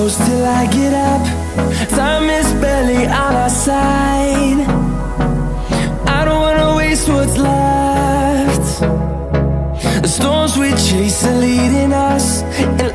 close till I get up. Time is barely on our side. I don't wanna waste what's left. The storms we chase are leading us, and